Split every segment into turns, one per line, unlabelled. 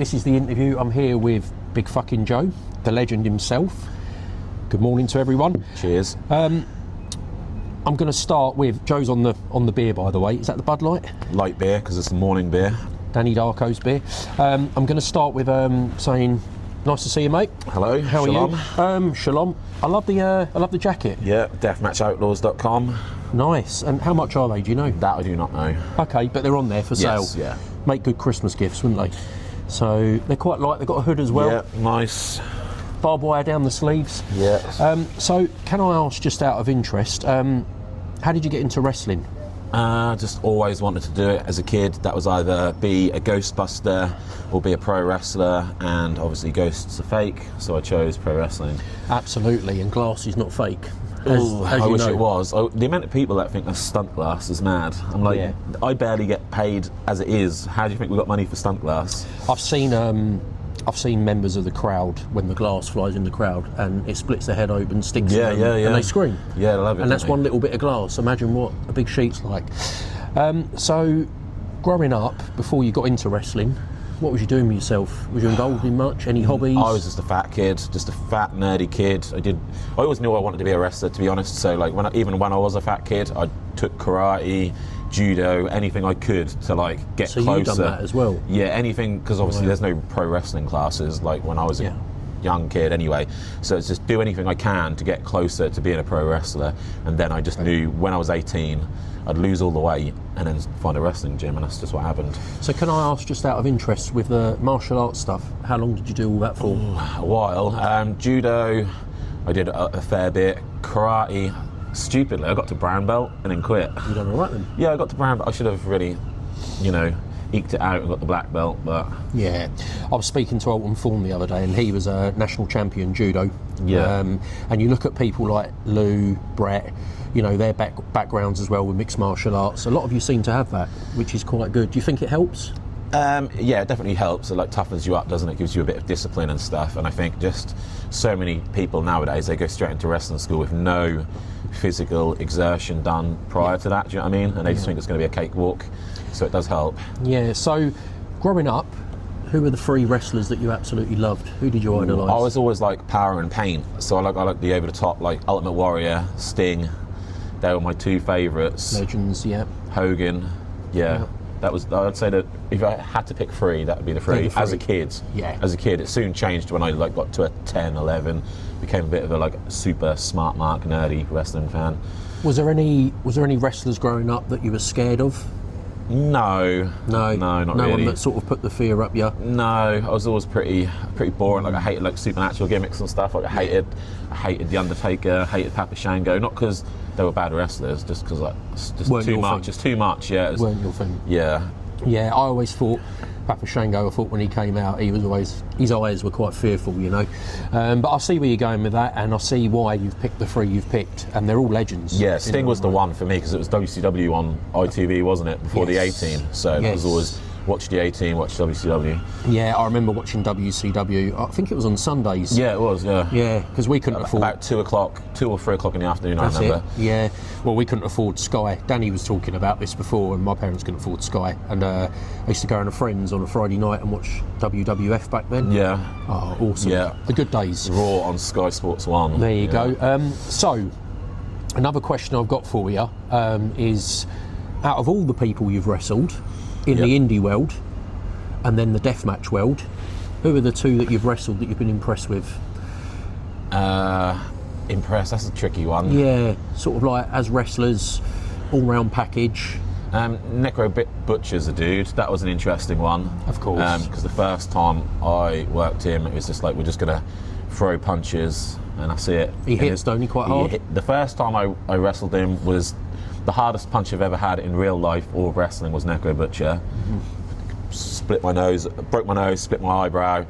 This is the interview. I'm here with Big Fkn Joe, the legend himself. Good morning to everyone.
Cheers.
I'm going to start with Joe's on the beer, by the way. Is that the Bud Light?
Light beer, because it's the morning beer.
Danny Darko's beer. I'm going to start with saying, nice to see you, mate.
Hello.
How
Shalom.
are you? Shalom. I love the jacket.
Yeah, deathmatchoutlaws.com.
Nice. And how much are they? Do you know?
That I do not know.
Okay, but they're on there for sale.
Yes, yeah.
Make good Christmas gifts, wouldn't they? So they're quite light. They've got a hood as well.
Yeah, nice.
Barbed wire down the sleeves.
Yeah.
So can I ask, just out of interest, how did you get into wrestling?
Just always wanted to do it as a kid. That was either be a Ghostbuster or be a pro wrestler, and obviously ghosts are fake, so I chose pro wrestling.
Absolutely, and glass is not fake.
I wish it was. The amount of people that think that's stunt glass is mad. I'm like, yeah. I barely get paid as it is. How do you think we got money for stunt glass?
I've seen members of the crowd when the glass flies in the crowd and it splits their head open, sticks in them, and they scream.
Yeah, I love it.
And that's one little bit of glass. Imagine what a big sheet's like. So, growing up, before you got into wrestling, what was you doing with yourself? Was you involved in much? Any hobbies?
I was just a fat kid, just a fat nerdy kid. I always knew I wanted to be a wrestler, to be honest. So like even when I was a fat kid, I took karate, judo, anything I could to like get closer.
So you've done that as well?
Yeah, anything, because obviously there's no pro wrestling classes like when I was a young kid anyway. So it's just do anything I can to get closer to being a pro wrestler. And then I just knew when I was 18, I'd lose all the weight and then find a wrestling gym, and that's just what happened.
So can I ask, just out of interest, with the martial arts stuff, how long did you do all that for?
A while. Judo, I did a fair bit. Karate, stupidly, I got to brown belt and then quit.
You done all right then?
Yeah, I got to brown belt. I should have really, eked it out and got the black belt, but... Yeah.
I was speaking to Alton Thorne the other day, and he was a national champion judo.
Yeah.
And you look at people like Lou, Brett, their backgrounds as well with mixed martial arts. A lot of you seem to have that, which is quite good. Do you think it helps?
Yeah, it definitely helps. It toughens you up, doesn't it? Gives you a bit of discipline and stuff. And I think just so many people nowadays, they go straight into wrestling school with no physical exertion done prior to that. Do you know what I mean? And they just think it's going to be a cakewalk. So it does help. Yeah.
So growing up, who were the three wrestlers that you absolutely loved? Who did you idolise?
I was always like Power and Pain. So I like the over the top, like Ultimate Warrior, Sting. They were my two favourites.
Legends, yeah.
Hogan, yeah. That was, I'd say that if I had to pick three, that would be the three. As a kid.
Yeah.
As a kid. It soon changed when I got to a 10, 11. Became a bit of a super smart mark, nerdy wrestling fan.
Was there any wrestlers growing up that you were scared of?
No, not
no
really.
One that sort of put the fear up you?
No, I was always pretty boring. I hated supernatural gimmicks and stuff. I hated The Undertaker, hated Papa Shango. Not because they were bad wrestlers, just because it's just too much. It's too much. Yeah,
weren't your thing.
Yeah.
Yeah, I always thought Papa Shango. I thought when he came out, his eyes were quite fearful, But I see where you're going with that, and I see why you've picked the three you've picked, and they're all legends.
Yeah, Sting was the one for me because it was WCW on ITV, wasn't it, before the 18? So it was always watch the 18, watch WCW.
Yeah, I remember watching WCW. I think it was on Sundays.
Yeah, it was. Yeah.
Yeah, because we couldn't afford
about 2 or 3 o'clock in the afternoon.
That's
I remember.
It. Yeah. Well, we couldn't afford Sky. Danny was talking about this before, and my parents couldn't afford Sky. And I used to go around to friends on a Friday night and watch WWF back then.
Yeah.
Oh, awesome. Yeah. The good days.
Raw on Sky Sports 1.
There you go. So, another question I've got for you is, out of all the people you've wrestled in the indie world and then the deathmatch world, who are the two that you've wrestled that you've been impressed with?
Impressed? That's a tricky one.
Yeah, sort of like as wrestlers, all-round package.
Necro Butcher's a dude. That was an interesting one.
Of course.
Because the first time I worked him, it was just like, we're just going to throw punches and that's it.
He hits, don't he, quite hard?
The first time I wrestled him was the hardest punch I've ever had in real life or wrestling was Necro Butcher. Split my nose, broke my nose, split my eyebrow.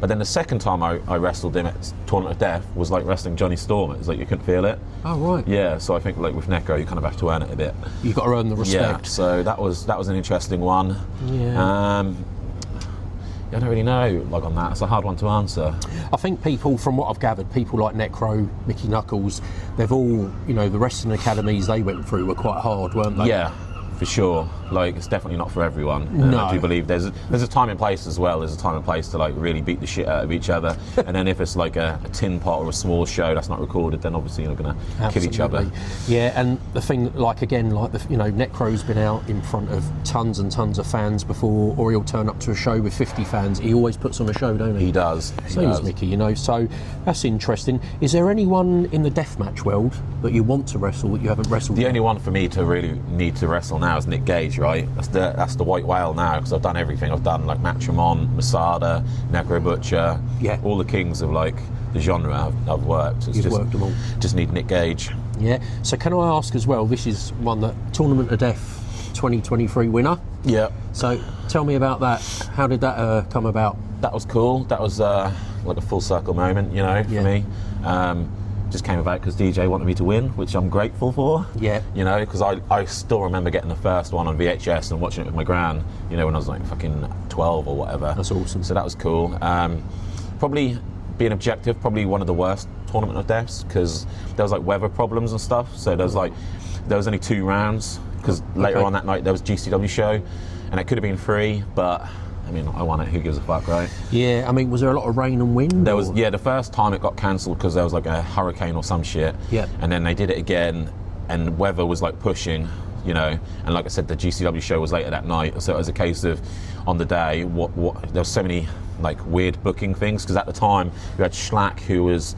But then the second time I wrestled him at Tournament of Death was like wrestling Johnny Storm. It was like you couldn't feel it.
Oh, right.
Yeah, so I think like with Necro you kind of have to earn it a bit.
You've got to earn the respect.
Yeah, so that was an interesting one.
Yeah.
I don't really know, like on that. It's a hard one to answer.
I think people, from what I've gathered, people like Necro, Mickey Knuckles, they've all, the wrestling academies they went through were quite hard, weren't they?
Yeah. for sure. Like, it's definitely not for everyone. And
No.
I do believe there's a time and place as well. There's a time and place to like really beat the shit out of each other. And then if it's like a tin pot or a small show that's not recorded, then obviously you're going to kill each other.
Yeah, and the thing, like again, like Necro's been out in front of tons and tons of fans before, or he'll turn up to a show with 50 fans. He always puts on a show, don't he?
He does.
Same as Mickey, so that's interesting. Is there anyone in the deathmatch world that you want to wrestle that you haven't wrestled?
The only one for me to really need to wrestle now is Nick Gage, right? That's the white whale now, because I've done everything. I've done like Matrimon, Masada, Necro Butcher, all the kings of like the genre I've worked.
You've worked them all.
Just need Nick Gage.
Yeah. So can I ask as well? This is one that Tournament of Death 2023 winner.
Yeah.
So tell me about that. How did that come about?
That was cool. That was like a full circle moment, for me. Just came about because DJ wanted me to win, which I'm grateful for.
Yeah.
Because I still remember getting the first one on VHS and watching it with my gran, when I was like fucking 12 or whatever.
That's awesome.
So that was cool. Probably being objective, probably one of the worst Tournament of Deaths, because there was like weather problems and stuff. So there was only 2 rounds, because later on that night there was GCW show, and it could have been 3, but I mean, I won it. Who gives a fuck, right?
Yeah, I mean, was there a lot of rain and wind?
There was, the first time it got cancelled because there was like a hurricane or some shit.
Yeah. And
then they did it again, and weather was like pushing, and like I said, the GCW show was later that night, so it was a case of, on the day, there was so many like weird booking things, because at the time you had Shlak, who was,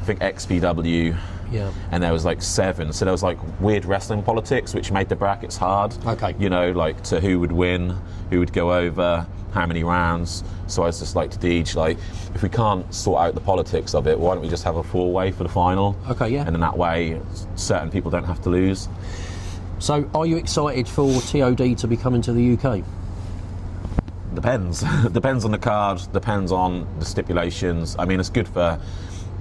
I think, XPW.
Yeah.
And there was like 7, so there was like weird wrestling politics, which made the brackets hard.
Okay.
Like to who would win, who would go over, how many rounds. So I was just like to Deej, like, if we can't sort out the politics of it, why don't we just have a 4-way for the final?
Okay, yeah.
And then that way, certain people don't have to lose.
So are you excited for TOD to be coming to the UK?
Depends. Depends on the card, depends on the stipulations. I mean, it's good for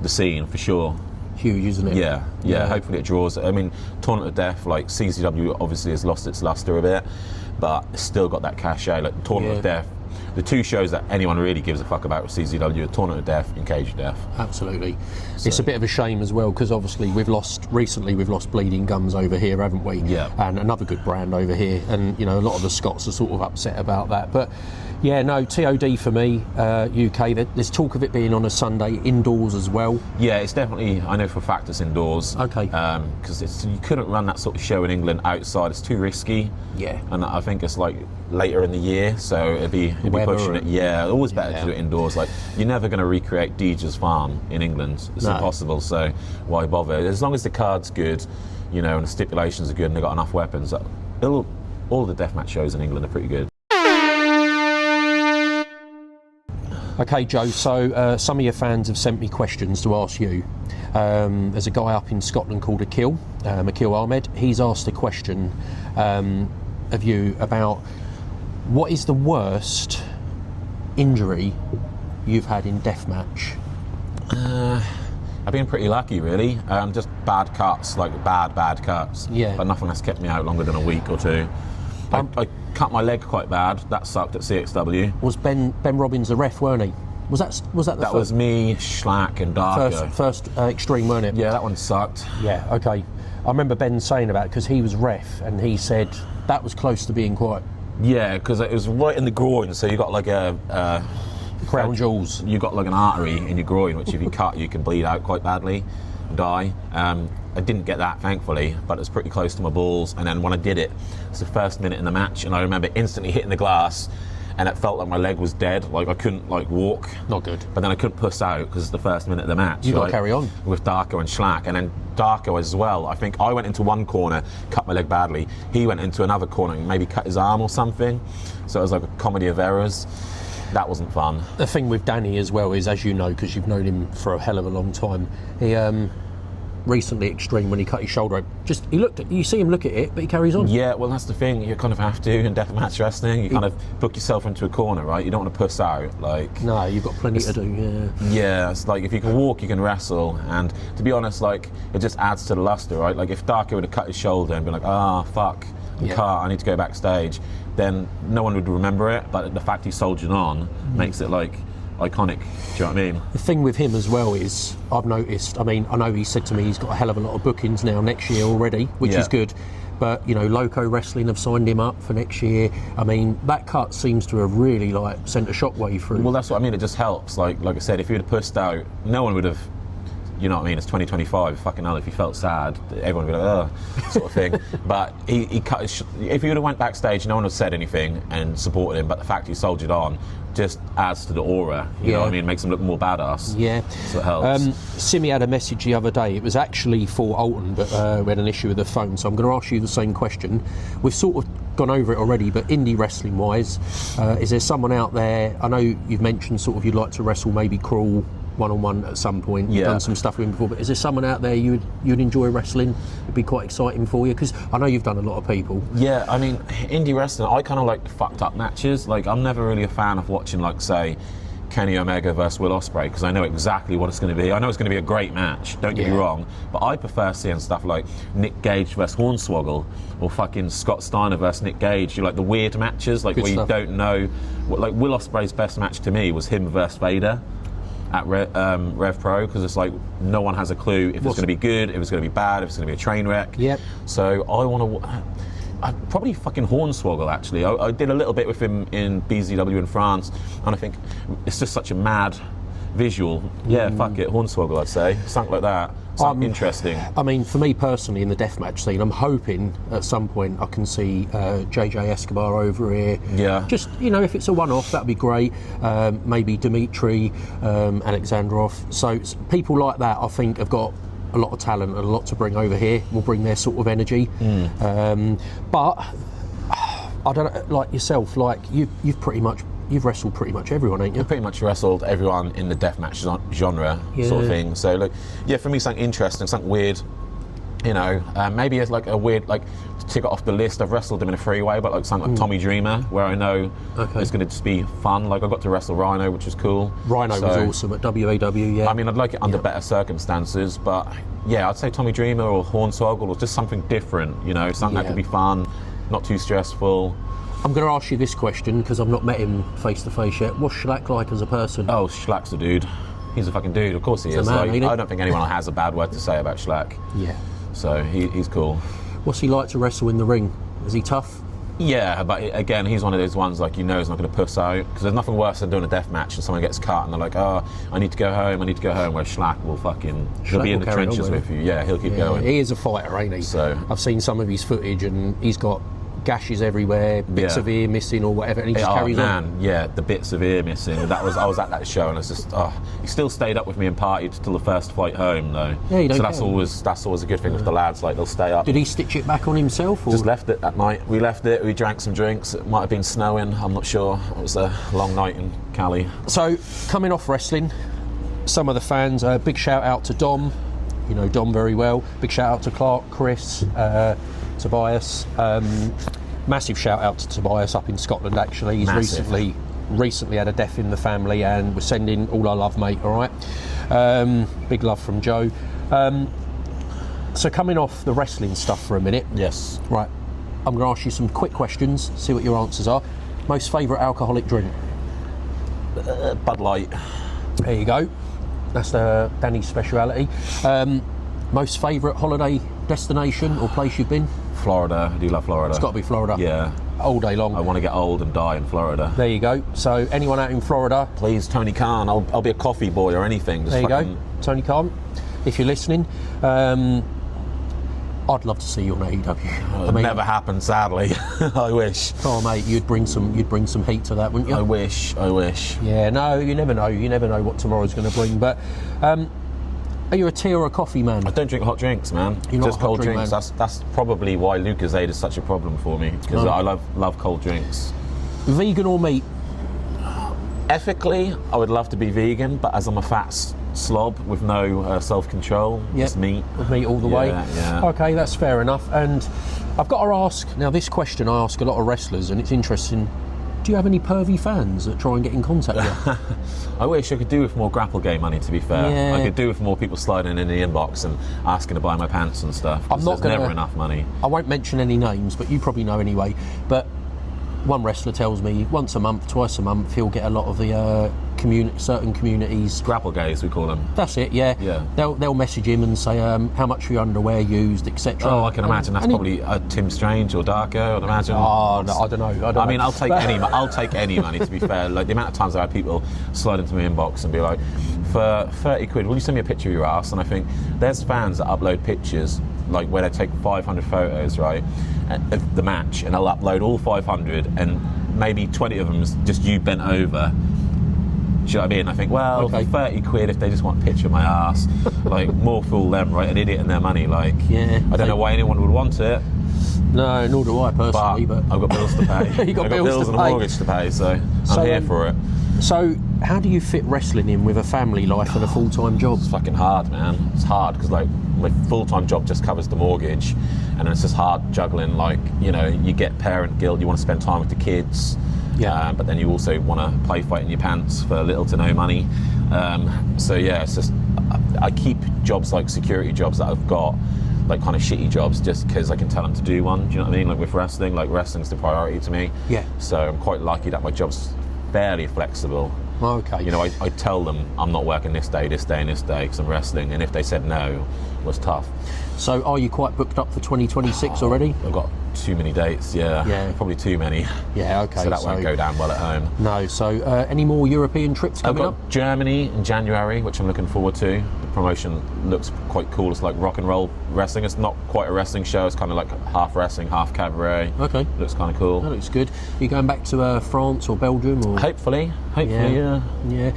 the scene, for sure.
Huge, isn't it?
Yeah. Hopefully it draws. I mean, Tournament of Death, like CCW obviously has lost its luster a bit, but it's still got that cachet. Like Tournament of Death, the 2 shows that anyone really gives a fuck about with CCW are Tournament of Death and Cage of Death.
Absolutely. So. It's a bit of a shame as well, because obviously we've lost Bleeding Gums over here, haven't we?
Yeah.
And another good brand over here, and a lot of the Scots are sort of upset about that. But yeah, no, TOD for me, UK. There's talk of it being on a Sunday, indoors as well.
Yeah, it's definitely, I know for a fact it's indoors.
Okay.
Because you couldn't run that sort of show in England outside. It's too risky.
Yeah.
And I think it's like later in the year, so it'd be pushing it. Yeah, always better to do it indoors. Like, you're never going to recreate Deej's farm in England. It's impossible. So why bother? As long as the card's good, and the stipulations are good, and they've got enough weapons. All the deathmatch shows in England are pretty good.
Okay, Joe, so some of your fans have sent me questions to ask you. There's a guy up in Scotland called Akil Ahmed. He's asked a question of you about what is the worst injury you've had in deathmatch?
I've been pretty lucky, really. Just bad cuts, like bad cuts.
Yeah.
But nothing that's kept me out longer than a week or 2. I cut my leg quite bad. That sucked at CXW.
Was Ben Robbins the ref, weren't he? Was that the
That
first,
was me, Shlak and Darko.
first Extreme, weren't it?
Yeah, that one sucked.
Yeah, okay. I remember Ben saying about it, because he was ref, and he said that was close to being quite...
Yeah, because it was right in the groin, so you got like a...
crown jewels.
You got like an artery in your groin, which if you cut, you can bleed out quite badly, die. I didn't get that, thankfully, but it's pretty close to my balls. And then when I did it, it's the first minute in the match, and I remember instantly hitting the glass, and it felt like my leg was dead, like I couldn't like walk.
Not good.
But then I couldn't puss out because it's the first minute of the match.
You got to carry on.
With Darko and Shlak, and then Darko as well. I think I went into one corner, cut my leg badly. He went into another corner and maybe cut his arm or something. So it was like a comedy of errors. That wasn't fun. The
thing with Danny as well is, as you know, because you've known him for a hell of a long time, he recently Extreme, when he cut his shoulder, you see him look at it, but he carries on.
Yeah, well, that's the thing. You kind of have to in deathmatch wrestling. You kind of book yourself into a corner, right? You don't want to puss out. Like,
no, you've got plenty to do.
Yeah, it's like if you can walk, you can wrestle. And to be honest, like, it just adds to the luster, right? Like if Darko would have cut his shoulder and been like, fuck, I need to go backstage, then no one would remember it. But the fact he soldiered on makes it like iconic. Do you know what I mean?
The thing with him as well is, I've noticed, I mean, I know he said to me he's got a hell of a lot of bookings now next year already, which is good, But you know, Loco Wrestling have signed him up for next year. I mean, that cut seems to have really like sent a shockwave through.
Well, that's what I mean. It just helps. Like I said, if you'd have pushed out, no one would have. You know what I mean? It's 2025. Fucking hell, if he felt sad, everyone would be like, oh, sort of thing. But he cut his if he would have went backstage, no one would have said anything and supported him. But the fact he soldiered on just adds to the aura. You know what I mean? Makes him look more badass.
Yeah.
So it helps.
Simi had a message the other day. It was actually for Alton, but we had an issue with the phone. So I'm going to ask you the same question. We've sort of gone over it already, but indie wrestling wise, is there someone out there? I know you've mentioned sort of you'd like to wrestle maybe Crawl one-on-one at some point. You've done some stuff with him before, but is there someone out there you'd enjoy wrestling? It'd be quite exciting for you, because I know you've done a lot of people.
Yeah, I mean, indie wrestling, I kind of like fucked up matches. Like, I'm never really a fan of watching, like, say, Kenny Omega versus Will Ospreay, because I know exactly what it's going to be. I know it's going to be a great match, don't get me wrong, but I prefer seeing stuff like Nick Gage versus Hornswoggle, or fucking Scott Steiner versus Nick Gage. You like the weird matches, like where you don't know. Like, Will Ospreay's best match to me was him versus Vader at Rev Pro, because it's like no one has a clue if it's going to be good, if it's going to be bad, if it's going to be a train wreck.
Yep.
So I want to. Probably fucking Hornswoggle, actually. I did a little bit with him in BZW in France, and I think it's just such a mad visual. Yeah, fuck it, Hornswoggle, I'd say. Something like that. Something interesting.
I mean, for me personally, in the deathmatch scene, I'm hoping at some point I can see JJ Escobar over here.
Yeah.
Just, you know, if it's a one-off, that'd be great. Maybe Dmitry Alexandrov. So people like that, I think, have got a lot of talent and a lot to bring over here. Will bring their sort of energy. But I don't know, like yourself, like you've wrestled pretty much everyone, ain't you?
I've pretty much wrestled everyone in the deathmatch genre, sort of thing. So, look, yeah, for me, something interesting, something weird. You know, maybe it's like a weird, like, to tick it off the list. I've wrestled him in a freeway, but like something like Tommy Dreamer, where I know it's going to just be fun. Like, I got to wrestle Rhino, which was cool. Rhino was awesome at WAW. Yeah. I mean, I'd like it under better circumstances, but yeah, I'd say Tommy Dreamer or Hornswoggle or just something different. You know, something that could be fun, not too stressful.
I'm going to ask you this question because I've not met him face to face yet. What's Shlak like as a person?
Oh, Shlak's a dude. He's a fucking dude. Of course he is.
Man,
like, I don't think anyone has a bad word to say about Shlak.
Yeah.
So he's cool.
What's he like to wrestle in the ring? Is he tough?
Yeah, but again, he's one of those ones, like, you know, he's not going to puss out, because there's nothing worse than doing a death match and someone gets cut and they're like, oh, I need to go home, where Shlak will he'll be in the trenches with you. Yeah, he'll keep going.
He is a fighter, ain't he?
So I've
seen some of his footage and he's got gashes everywhere, bits of ear missing or whatever, and he just carries on.
Yeah, the bits of ear missing. I was at that show, and it's just, he still stayed up with me and partied till the first flight home, though.
Yeah, you don't
so that's always a good thing with the lads. Like, they'll stay up.
Did he stitch it back on himself? Or?
Just left it that night. We left it. We drank some drinks. It might have been snowing. I'm not sure. It was a long night in Cali.
So, coming off wrestling, some of the fans. Big shout out to Dom. You know Dom very well. Big shout out to Clark, Chris, Tobias. Massive shout out to Tobias up in Scotland, actually. He's recently had a death in the family, and we're sending all our love, mate, all right? Big love from Joe. So coming off the wrestling stuff for a minute.
Yes.
Right. I'm going to ask you some quick questions, see what your answers are. Most favourite alcoholic drink?
Bud Light.
There you go. That's Danny's speciality. Most favourite holiday destination or place you've been?
Florida. I do love Florida.
It's got to be Florida.
Yeah.
All day long.
I want to get old and die in Florida.
There you go. So anyone out in Florida?
Please, Tony Khan. I'll be a coffee boy or anything. Just
there you go. Tony Khan, if you're listening. I'd love to see you on AEW.
It'll never happen, sadly. I wish.
Oh mate, you'd bring some heat to that, wouldn't you?
I wish.
Yeah, no, you never know. You never know what tomorrow's going to bring. But are you a tea or a coffee man?
I don't drink hot drinks, man.
You're
just
not a
cold
drink
drinks.
Man.
That's probably why Lucozade is such a problem for me, because I love cold drinks.
Vegan or meat?
Ethically, I would love to be vegan, but as I'm a fat slob with no self-control, it's meat.
With meat all the way?
Yeah.
Okay, that's fair enough. And I've got to ask, now this question I ask a lot of wrestlers, and it's interesting. Do you have any pervy fans that try and get in contact with you?
I wish I could do with more grapple game money, to be fair.
Yeah.
I could do with more people sliding in the inbox and asking to buy my pants and stuff. There's never enough money.
I won't mention any names, but you probably know anyway. But one wrestler tells me once a month, twice a month, he'll get a lot of the certain communities.
Grapple gays, we call them.
That's it, yeah.
Yeah.
They'll message him and say how much of your underwear used, etc.
Oh, I can imagine that's probably Tim Strange or Darko, I'd imagine.
Oh, no, I don't know.
I mean, I'll take any money, to be fair. Like, the amount of times I've had people slide into my inbox and be like, for 30 quid, will you send me a picture of your ass? And I think there's fans that upload pictures, like where they take 500 photos, right, of the match, and they'll upload all 500, and maybe 20 of them is just you bent over. Do you know what I mean? I think, well,
okay.
for 30 quid, if they just want a picture of my ass, like, more fool them, right? An idiot and their money, like,
yeah,
I don't know why anyone would want it.
No, nor do I personally, but
I've got bills to pay.
You got
I've got bills
to
and a
pay.
mortgage to pay, so I'm here for it.
So, how do you fit wrestling in with a family life and a full-time job?
It's fucking hard, man. It's hard because, like, my full-time job just covers the mortgage, and it's just hard juggling. Like, you know, you get parent guilt, you want to spend time with the kids.
Yeah.
But then you also want to play fight in your pants for little to no money. So yeah, it's just I keep jobs like security jobs that I've got, like kind of shitty jobs, just because I can tell them to do one. Do you know what I mean? Like with wrestling, like wrestling's the priority to me.
Yeah.
So I'm quite lucky that my job's fairly flexible.
Okay.
You know, I tell them I'm not working this day, and this day, because I'm wrestling, and if they said no, it was tough.
So are you quite booked up for 2026 already?
I've got too many dates, yeah. Probably too many.
Yeah, okay.
So that won't go down well at home.
No, so any more European trips
I've
coming
got
up?
Germany in January, which I'm looking forward to. The promotion looks quite cool. It's like rock and roll wrestling. It's not quite a wrestling show. It's kind of like half wrestling, half cabaret.
Okay.
Looks kind of cool.
That looks good. Are you going back to France or Belgium? Or?
Hopefully, yeah.
Yeah.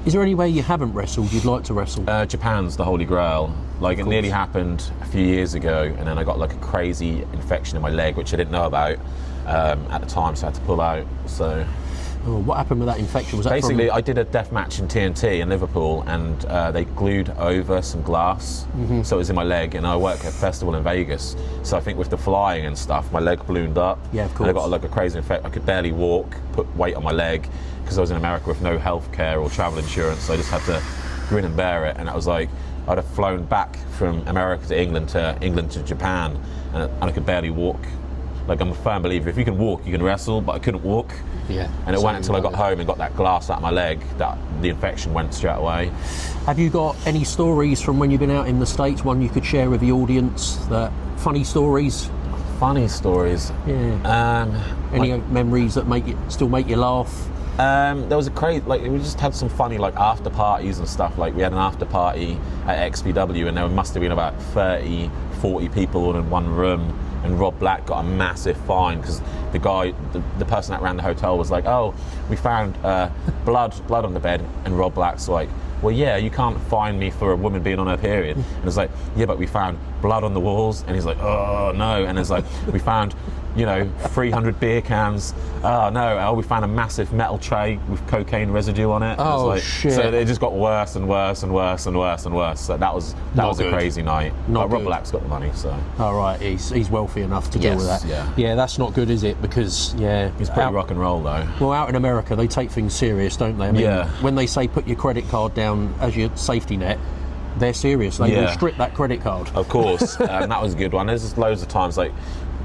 Is there anywhere you haven't wrestled you'd like to wrestle?
Japan's the holy grail. Like, it nearly happened a few years ago, and then I got like a crazy infection in my leg, which I didn't know about at the time, so I had to pull out. So
what happened with that infection? Was that
basically, I did a death match in TNT in Liverpool, and they glued over some glass, so it was in my leg. And I work at a festival in Vegas, so I think with the flying and stuff, my leg ballooned up.
Yeah, of course.
And I got like a crazy infection. I could barely walk, put weight on my leg, because I was in America with no health care or travel insurance, so I just had to grin and bear it. And it was like I'd have flown back from America to England to Japan, and I could barely walk. Like, I'm a firm believer, if you can walk, you can wrestle, but I couldn't walk.
Yeah.
And it went until I got home and got that glass out of my leg that the infection went straight away.
Have you got any stories from when you've been out in the States, one you could share with the audience? Funny stories?
Funny stories?
Yeah. Any memories that still make you laugh?
There was a crazy, like, we just had some funny, like, after parties and stuff. Like, we had an after party at XPW, and there must have been about 30, 40 people all in one room. And Rob Black got a massive fine because the guy, the person that ran the hotel was like, oh, we found blood on the bed. And Rob Black's like, well, yeah, you can't fine me for a woman being on her period. And it's like, yeah, but we found blood on the walls. And he's like, oh, no. And it's like, we found, 300 beer cans. Oh, no. Oh, we found a massive metal tray with cocaine residue on it.
Oh,
like,
shit.
So it just got worse and worse and worse and worse and worse. So that was a crazy night. But Rob Black's got the money, so.
All right, he's wealthy enough to deal with that. Yeah, that's not good, is it? Because,
he's pretty rock and roll, though.
Well, out in America, they take things serious, don't they? I mean, when they say put your credit card down as your safety net, they're serious. They will strip that credit card.
Of course, and that was a good one. There's just loads of times, like,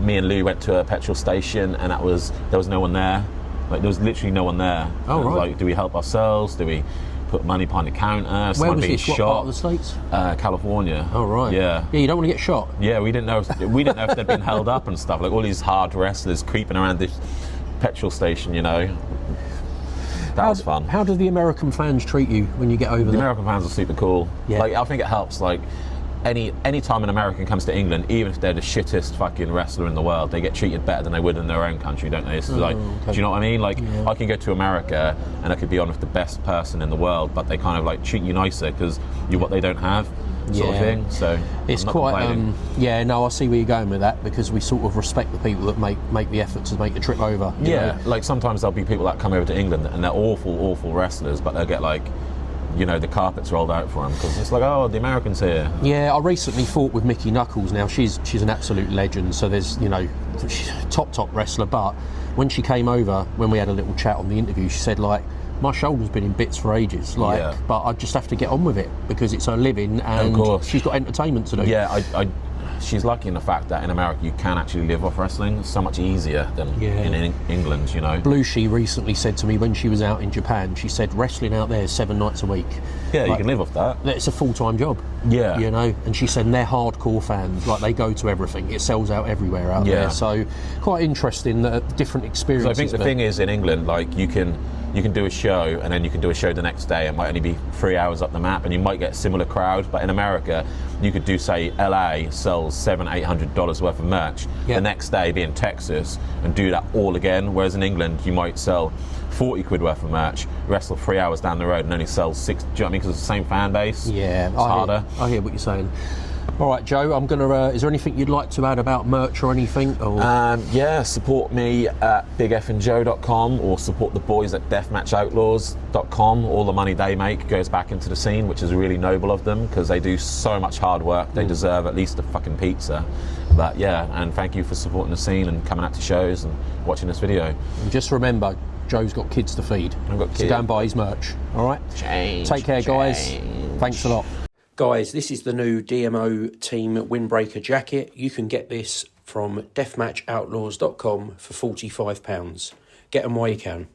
me and Lou went to a petrol station, and there was no one there. Like, there was literally no one there.
Oh, right.
Like, do we help ourselves? Do we put money behind the counter?
Where was this?
Shot.
What part of the States?
California.
Oh, right.
Yeah.
Yeah, you don't want to get shot.
Yeah, we didn't know if they'd been held up and stuff. Like, all these hard wrestlers creeping around this petrol station, That was fun.
How do the American fans treat you when you get over there?
The American fans are super cool.
Yeah.
Like, I think it helps. Like, any time an American comes to England, even if they're the shittest fucking wrestler in the world, they get treated better than they would in their own country, don't they? It's like,
okay.
do you know what I mean? Like, I can go to America and I could be on with the best person in the world, but they kind of like treat you nicer because you're what they don't have, sort of thing. So
it's quite. I see where you're going with that, because we sort of respect the people that make the effort to make the trip over. you know?
Like sometimes there'll be people that come over to England and they're awful wrestlers, but they'll get like, the carpets rolled out for them because it's like, oh, the Americans here.
Yeah, I recently fought with Mickey Knuckles. Now she's an absolute legend. So there's she's a top wrestler. But when she came over, when we had a little chat on the interview, she said like, my shoulder's been in bits for ages. But I just have to get on with it because it's her living and she's got entertainment to do.
Yeah, she's lucky in the fact that in America you can actually live off wrestling. It's so much easier than in England, you know.
Blueshy recently said to me when she was out in Japan, she said wrestling out there is 7 nights a week.
Yeah, you can live off that.
It's a full-time job.
Yeah.
You know, and she said they're hardcore fans. Like, they go to everything. It sells out everywhere out there. So quite interesting, that different experiences.
So I think the thing is, in England, like, you can do a show and then you can do a show the next day. It might only be 3 hours up the map and you might get a similar crowd. But in America, you could do, say, LA sells $700-800 worth of merch. The next day be in Texas and do that all again. Whereas in England, you might sell 40 quid worth of merch, wrestle 3 hours down the road and only sell 6. Do you know what I mean? Because it's the same fan base.
Yeah,
it's harder.
I hear what you're saying. All right, Joe, I'm gonna. Is there anything you'd like to add about merch or anything? Or?
Yeah, support me at bigfknjoe.com or support the boys at deathmatchoutlaws.com. All the money they make goes back into the scene, which is really noble of them because they do so much hard work. They deserve at least a fucking pizza. But yeah, and thank you for supporting the scene and coming out to shows and watching this video.
And just remember, Joe's got kids to feed.
I've got kids.
So go and buy his merch. All right? Take care, guys. Thanks a lot. Guys, this is the new DMO Team Windbreaker jacket. You can get this from deathmatchoutlaws.com for £45. Get them while you can.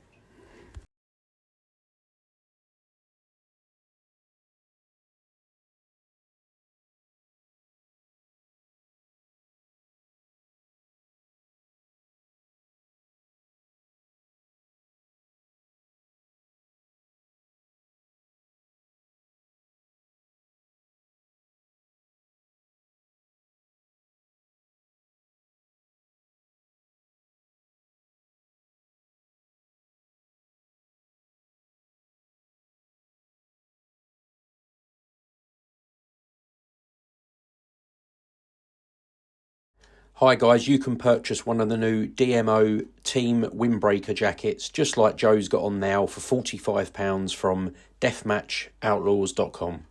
Hi guys, you can purchase one of the new DMO Team Windbreaker jackets, just like Joe's got on now, for £45 from deathmatchoutlaws.com.